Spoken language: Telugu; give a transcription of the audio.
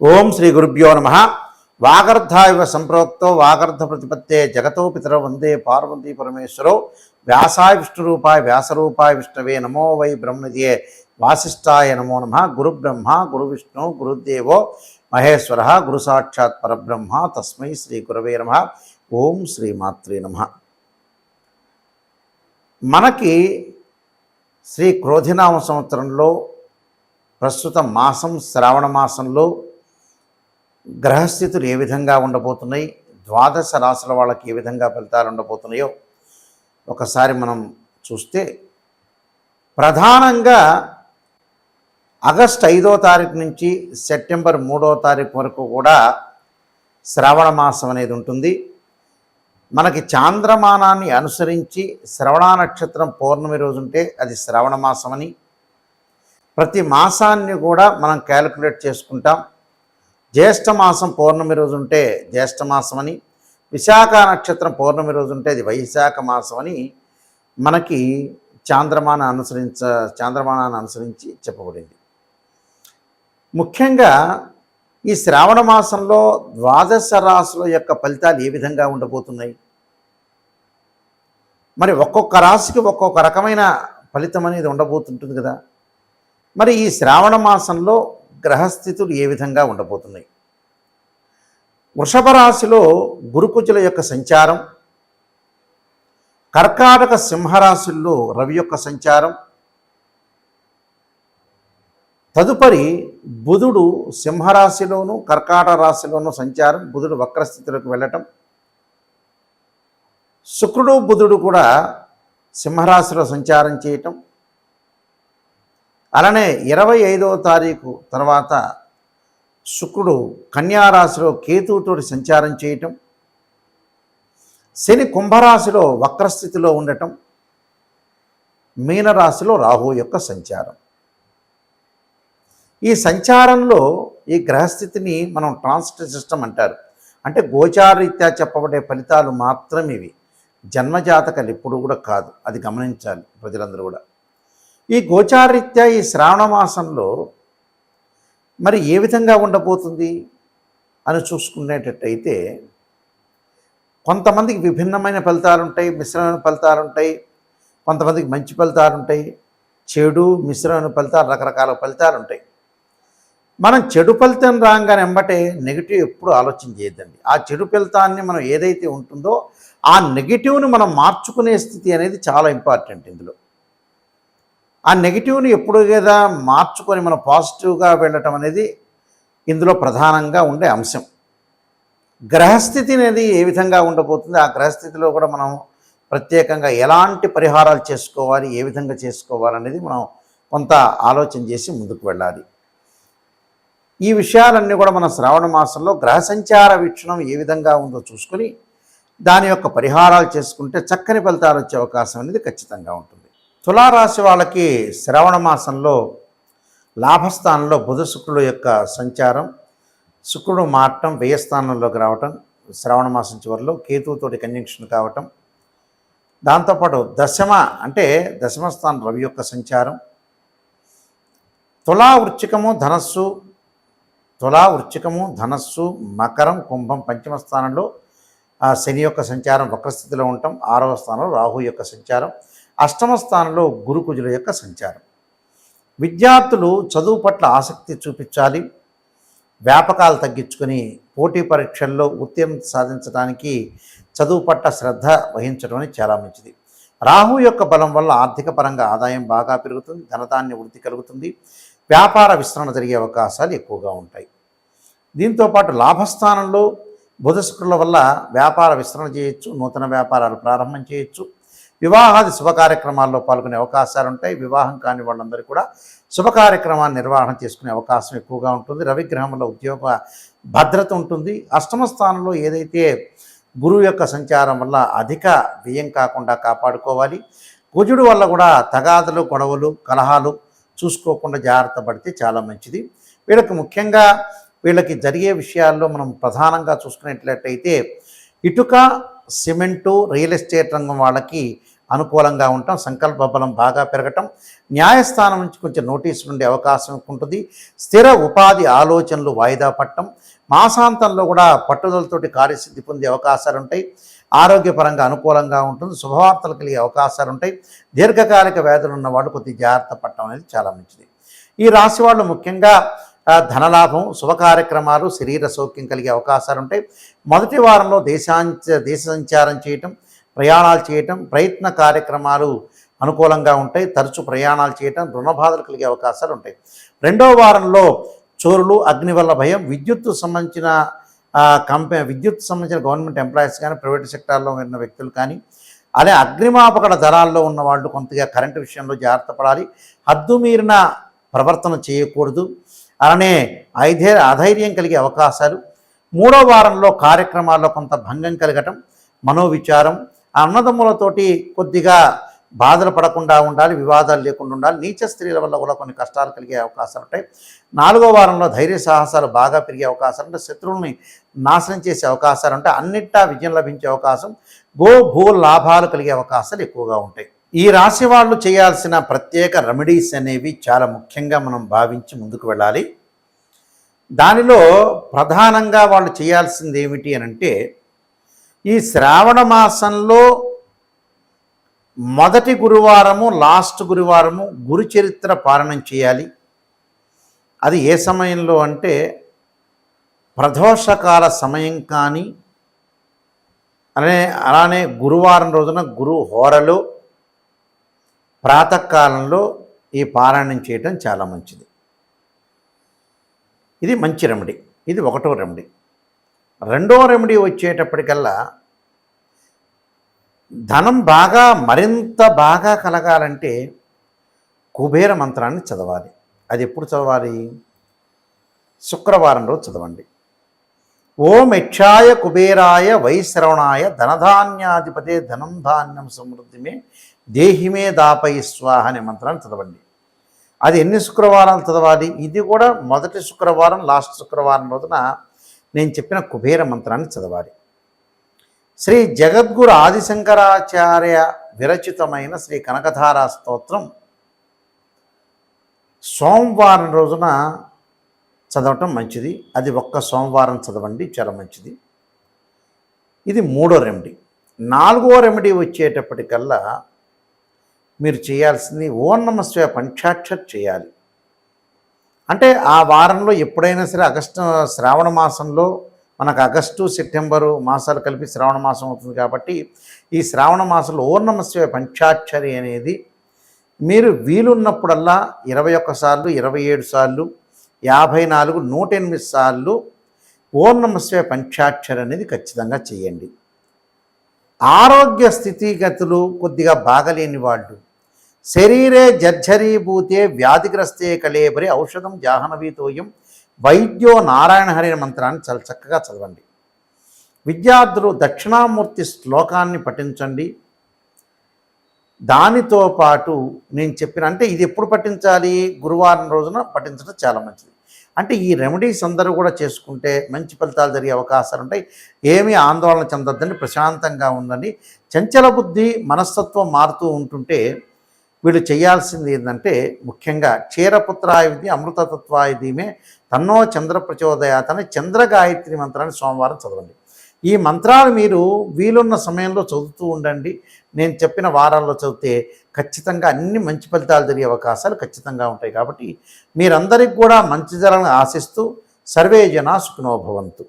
ఓం శ్రీ గురుభ్యో నమ. వాగర్ధావివ సంప్రోక్తో వాగర్ధ ప్రతిపత్తే జగతో పితరో వందే పార్వతీ పరమేశ్వరో. వ్యాసాయ విష్ణురూపాయ వ్యాసరూపాయ విష్ణవే నమో వై బ్రహ్మణిదే వాసిష్ఠాయ నమో నమ. గురు బ్రహ్మ గురు విష్ణు గురుదేవో మహేశ్వర గురు సాక్షాత్ పరబ్రహ్మ తస్మై శ్రీ గురవే నమ. ఓం శ్రీ మాత్రే నమ. మనకి శ్రీ క్రోధినామ సంవత్సరంలో ప్రస్తుత మాసం శ్రావణ మాసంలో గ్రహస్థితులు ఏ విధంగా ఉండబోతున్నాయి, ద్వాదశ రాశుల వాళ్ళకి ఏ విధంగా ఫలితాలు ఉండబోతున్నాయో ఒకసారి మనం చూస్తే, ప్రధానంగా ఆగస్టు 5వ తారీఖు నుంచి సెప్టెంబర్ 3వ తారీఖు వరకు కూడా శ్రావణ మాసం అనేది ఉంటుంది. మనకి చాంద్రమానాన్ని అనుసరించి శ్రవణ నక్షత్రం పౌర్ణమి రోజు ఉంటే అది శ్రావణ మాసమని, ప్రతి మాసాన్ని కూడా మనం క్యాలిక్యులేట్ చేసుకుంటాం. జ్యేష్ఠ మాసం పౌర్ణమి రోజు ఉంటే జ్యేష్ఠ మాసం అని, విశాఖ నక్షత్రం పౌర్ణమి రోజు ఉంటే అది వైశాఖ మాసం అని మనకి చాంద్రమానాన్ని అనుసరించి చెప్పబడింది. ముఖ్యంగా ఈ శ్రావణ మాసంలో ద్వాదశ రాశుల యొక్క ఫలితాలు ఏ విధంగా ఉండబోతున్నాయి, మరి ఒక్కొక్క రాశికి ఒక్కొక్క రకమైన ఫలితం అనేది ఉండబోతుంటుంది కదా. మరి ఈ శ్రావణ మాసంలో గ్రహస్థితులు ఏ విధంగా ఉండబోతున్నాయి? వృషభ రాశిలో గురుకుజుల యొక్క సంచారం, కర్కాటక సింహరాశుల్లో రవి యొక్క సంచారం, తదుపరి బుధుడు సింహరాశిలోను కర్కాటక రాశిలోను సంచారం, బుధుడు వక్రస్థితిలోకి వెళ్ళటం, శుక్రుడు బుధుడు కూడా సింహరాశిలో సంచారం చేయటం, అలానే 25వ తారీఖు తర్వాత శుక్రుడు కన్యారాశిలో కేతువుతోటి సంచారం చేయటం, శని కుంభరాశిలో వక్రస్థితిలో ఉండటం, మీనరాశిలో రాహు యొక్క సంచారం. ఈ సంచారంలో ఈ గ్రహస్థితిని మనం ట్రాన్సిట్ సిస్టమ్ అంటారు. అంటే గోచారరీత్యా చెప్పబడే ఫలితాలు మాత్రం ఇవి, జన్మజాతకాలు ఎప్పుడు కూడా కాదు. అది గమనించాలి ప్రజలందరూ కూడా. ఈ గోచారరీత్యా ఈ శ్రావణ మాసంలో మరి ఏ విధంగా ఉండబోతుంది అని చూసుకునేటట్టయితే, కొంతమందికి విభిన్నమైన ఫలితాలు ఉంటాయి, మిశ్రమైన ఫలితాలు ఉంటాయి. కొంతమందికి మంచి ఫలితాలు ఉంటాయి, చెడు మిశ్రమైన ఫలితాలు, రకరకాల ఫలితాలు ఉంటాయి. మనం చెడు ఫలితం రాగానే వెంబటే నెగిటివ్ ఎప్పుడు ఆలోచన చేయొద్దండి. ఆ చెడు ఫలితాన్ని మనం ఏదైతే ఉంటుందో ఆ నెగిటివ్ని మనం మార్చుకునే స్థితి అనేది చాలా ఇంపార్టెంట్. ఇందులో ఆ నెగిటివ్ని ఎప్పుడు కదా మార్చుకొని మనం పాజిటివ్గా వెళ్ళటం అనేది ఇందులో ప్రధానంగా ఉండే అంశం. గ్రహస్థితి అనేది ఏ విధంగా ఉండబోతుంది, ఆ గ్రహస్థితిలో కూడా మనం ప్రత్యేకంగా ఎలాంటి పరిహారాలు చేసుకోవాలి, ఏ విధంగా చేసుకోవాలనేది మనం కొంత ఆలోచన చేసి ముందుకు వెళ్ళాలి. ఈ విషయాలన్నీ కూడా మన శ్రావణ మాసంలో గ్రహ సంచార వీక్షణం ఏ విధంగా ఉందో చూసుకొని దాని యొక్క పరిహారాలు చేసుకుంటే చక్కని ఫలితాలు వచ్చే అవకాశం అనేది ఖచ్చితంగా ఉంటుంది. తులారాశి వాళ్ళకి శ్రావణ మాసంలో లాభస్థానంలో బుధ శుక్రుల యొక్క సంచారం, శుక్రుడు మారటం, వ్యయస్థానంలోకి రావటం, శ్రావణ మాసం చివరిలో కేతువుతోటి కంజంక్షన్ కావటం, దాంతోపాటు దశమ స్థానం రవి యొక్క సంచారం, తులా వృశ్చికము ధనస్సు మకరం కుంభం పంచమ స్థానంలో శని యొక్క సంచారం వక్రస్థితిలో ఉండటం, 6వ స్థానంలో రాహు యొక్క సంచారం, అష్టమ స్థానంలో గురుకుజుల యొక్క సంచారం. విద్యార్థులు చదువు పట్ల ఆసక్తి చూపించాలి, వ్యాపకాలు తగ్గించుకొని పోటీ పరీక్షల్లో ఉత్తీర్ణత సాధించడానికి చదువు పట్ల శ్రద్ధ వహించడం అనేది చాలా మంచిది. రాహు యొక్క బలం వల్ల ఆర్థిక పరంగా ఆదాయం బాగా పెరుగుతుంది, ధనధాన్య వృద్ధి కలుగుతుంది, వ్యాపార విస్తరణ జరిగే అవకాశాలు ఎక్కువగా ఉంటాయి. దీంతోపాటు లాభస్థానంలో బుధ శుక్రుల వల్ల వ్యాపార విస్తరణ చేయొచ్చు, నూతన వ్యాపారాలు ప్రారంభం చేయొచ్చు, వివాహాది శుభ కార్యక్రమాల్లో పాల్గొనే అవకాశాలు ఉంటాయి. వివాహం కాని వాళ్ళందరూ కూడా శుభ కార్యక్రమాన్ని నిర్వహణ చేసుకునే అవకాశం ఎక్కువగా ఉంటుంది. రవిగ్రహంలో ఉద్యోగ భద్రత ఉంటుంది. అష్టమ స్థానంలో ఏదైతే గురువు యొక్క సంచారం వల్ల అధిక వ్యయం కాకుండా కాపాడుకోవాలి. కుజుడు వల్ల కూడా తగాదలు, గొడవలు, కలహాలు చూసుకోకుండా జాగ్రత్త పడితే చాలా మంచిది. వీళ్ళకి జరిగే విషయాల్లో మనం ప్రధానంగా చూసుకునేట్లయితే ఇటుక, సిమెంటు, రియల్ ఎస్టేట్ రంగం వాళ్ళకి అనుకూలంగా ఉండటం, సంకల్ప బలం బాగా పెరగటం, న్యాయస్థానం నుంచి కొంచెం నోటీసులు ఉండే అవకాశం ఉంటుంది. స్థిర ఉపాధి ఆలోచనలు వాయిదా పట్టడం, మాసాంతంలో కూడా పట్టుదలతోటి కార్యసిద్ధి పొందే అవకాశాలు ఉంటాయి. ఆరోగ్యపరంగా అనుకూలంగా ఉంటుంది. శుభవార్తలు కలిగే అవకాశాలు ఉంటాయి. దీర్ఘకాలిక వ్యాధులు ఉన్న వాళ్ళు కొద్దిగా జాగ్రత్త పడటం అనేది చాలా మంచిది. ఈ రాశి వాళ్ళు ముఖ్యంగా ధనలాభం, శుభ కార్యక్రమాలు, శరీర సౌఖ్యం కలిగే అవకాశాలు ఉంటాయి. మొదటి వారంలో దేశ సంచారం చేయటం, ప్రయాణాలు చేయటం, ప్రయత్న కార్యక్రమాలు అనుకూలంగా ఉంటాయి. తరచు ప్రయాణాలు చేయటం, రుణ బాధలు కలిగే అవకాశాలు ఉంటాయి. రెండవ వారంలో చోరులు, అగ్ని వల్ల భయం, విద్యుత్ సంబంధించిన గవర్నమెంట్ ఎంప్లాయీస్ కానీ, ప్రైవేట్ సెక్టార్లో ఉన్న వ్యక్తులు కానీ, అదే అగ్నిమాపకడ దళాల్లో ఉన్న వాళ్ళు కొంతగా కరెంటు విషయంలో జాగ్రత్త పడాలి. హద్దు మీరిన ప్రవర్తన చేయకూడదు. అలానే అధైర్యం కలిగే అవకాశాలు. మూడో వారంలో కార్యక్రమాల్లో కొంత భంగం కలగటం, మనోవిచారం, అన్నదమ్ములతోటి కొద్దిగా బాధలు పడకుండా ఉండాలి, వివాదాలు లేకుండా ఉండాలి. నీచ స్త్రీల వల్ల కూడా కొన్ని కష్టాలు కలిగే అవకాశాలు ఉంటాయి. నాలుగో వారంలో ధైర్య సాహసాలు బాగా పెరిగే అవకాశాలు ఉంటాయి. శత్రువుల్ని నాశనం చేసే అవకాశాలు ఉంటాయి. అన్నిటా విజయం లభించే అవకాశం, భూ లాభాలు కలిగే అవకాశాలు ఎక్కువగా ఉంటాయి. ఈ రాశి వాళ్ళు చేయాల్సిన ప్రత్యేక రెమెడీస్ అనేవి చాలా ముఖ్యంగా మనం భావించి ముందుకు వెళ్ళాలి. దానిలో ప్రధానంగా వాళ్ళు చేయాల్సింది ఏమిటి అని అంటే, ఈ శ్రావణ మాసంలో మొదటి గురువారము, లాస్ట్ గురువారము గురు చరిత్ర పారాయణం చేయాలి. అది ఏ సమయంలో అంటే ప్రదోషకాల సమయం కానీ, అలానే గురువారం రోజున గురు హోరలో ప్రాతకాలంలో ఈ పారాయణం చేయటం చాలా మంచిది. ఇది మంచి రెమెడీ. ఇది ఒకటో రెమెడీ. రెండో రెమెడీ వచ్చేటప్పటికల్లా ధనం మరింత బాగా కలగాలంటే కుబేర మంత్రాన్ని చదవాలి. అది ఎప్పుడు చదవాలి? శుక్రవారం రోజు చదవండి. ఓం యక్షాయ కుబేరాయ వైశ్రవణాయ ధనధాన్యాధిపతే ధనం ధాన్యం సమృద్ధిమే దేహిమే దాపై స్వాహ అనే మంత్రాన్ని చదవండి. అది ఎన్ని శుక్రవారాలు చదవాలి? ఇది కూడా మొదటి శుక్రవారం, లాస్ట్ శుక్రవారం రోజున నేను చెప్పిన కుబేర మంత్రాన్ని చదవాలి. శ్రీ జగద్గురు ఆదిశంకరాచార్య విరచితమైన శ్రీ కనకధారా స్తోత్రం సోమవారం రోజున చదవటం మంచిది. అది ఒక్క సోమవారం చదవండి, చాలా మంచిది. ఇది మూడో రెమెడీ. నాలుగో రెమెడీ వచ్చేటప్పటికల్లా మీరు చేయాల్సింది ఓం నమః శివాయ పంచాక్షర్ చేయాలి. అంటే ఆ వారంలో ఎప్పుడైనా సరే శ్రావణ మాసంలో మనకు ఆగస్టు, సెప్టెంబరు మాసాలు కలిపి శ్రావణ మాసం అవుతుంది కాబట్టి ఈ శ్రావణ మాసంలో ఓం నమః శివాయ పంచాక్షరి అనేది మీరు వీలున్నప్పుడల్లా 21 సార్లు, 27 సార్లు, 54, 108 సార్లు ఓం నమః శివాయ పంచాక్షరి అనేది ఖచ్చితంగా చేయండి. ఆరోగ్య స్థితిగతులు కొద్దిగా బాగలేని వాళ్ళు, శరీరే జర్జరీభూతే వ్యాధిగ్రస్తే కళేబరి ఔషధం జాహ్నవీతోయం వైద్యో నారాయణ హరి మంత్రాన్ని చాలా చక్కగా చదవండి. విద్యార్థులు దక్షిణామూర్తి శ్లోకాన్ని పఠించండి. దానితో పాటు నేను చెప్పిన అంటే ఇది ఎప్పుడు పఠించాలి? గురువారం రోజున పఠించడం చాలా మంచిది. అంటే ఈ రెమెడీస్ అందరూ కూడా చేసుకుంటే మంచి ఫలితాలు జరిగే అవకాశాలు ఉంటాయి. ఏమీ ఆందోళన చెందొద్దండి, ప్రశాంతంగా ఉండండి. చంచల బుద్ధి, మనస్తత్వం మారుతూ ఉంటుంటే వీళ్ళు చేయాల్సింది ఏంటంటే ముఖ్యంగా క్షీరపుత్రాయ విద్య అమృతతత్వాయ ధీమే తన్నో చంద్ర ప్రచోదయాత్ అని చంద్ర గాయత్రి మంత్రాన్ని సోమవారం చదవండి. ఈ మంత్రాలు మీరు వీలున్న సమయంలో చదువుతూ ఉండండి. నేను చెప్పిన వారాల్లో చదివితే ఖచ్చితంగా అన్ని మంచి ఫలితాలు జరిగే అవకాశాలు ఖచ్చితంగా ఉంటాయి. కాబట్టి మీరందరికీ కూడా మంచి జరగాలని ఆశిస్తూ సర్వే జనా సుఖినో భవంతు.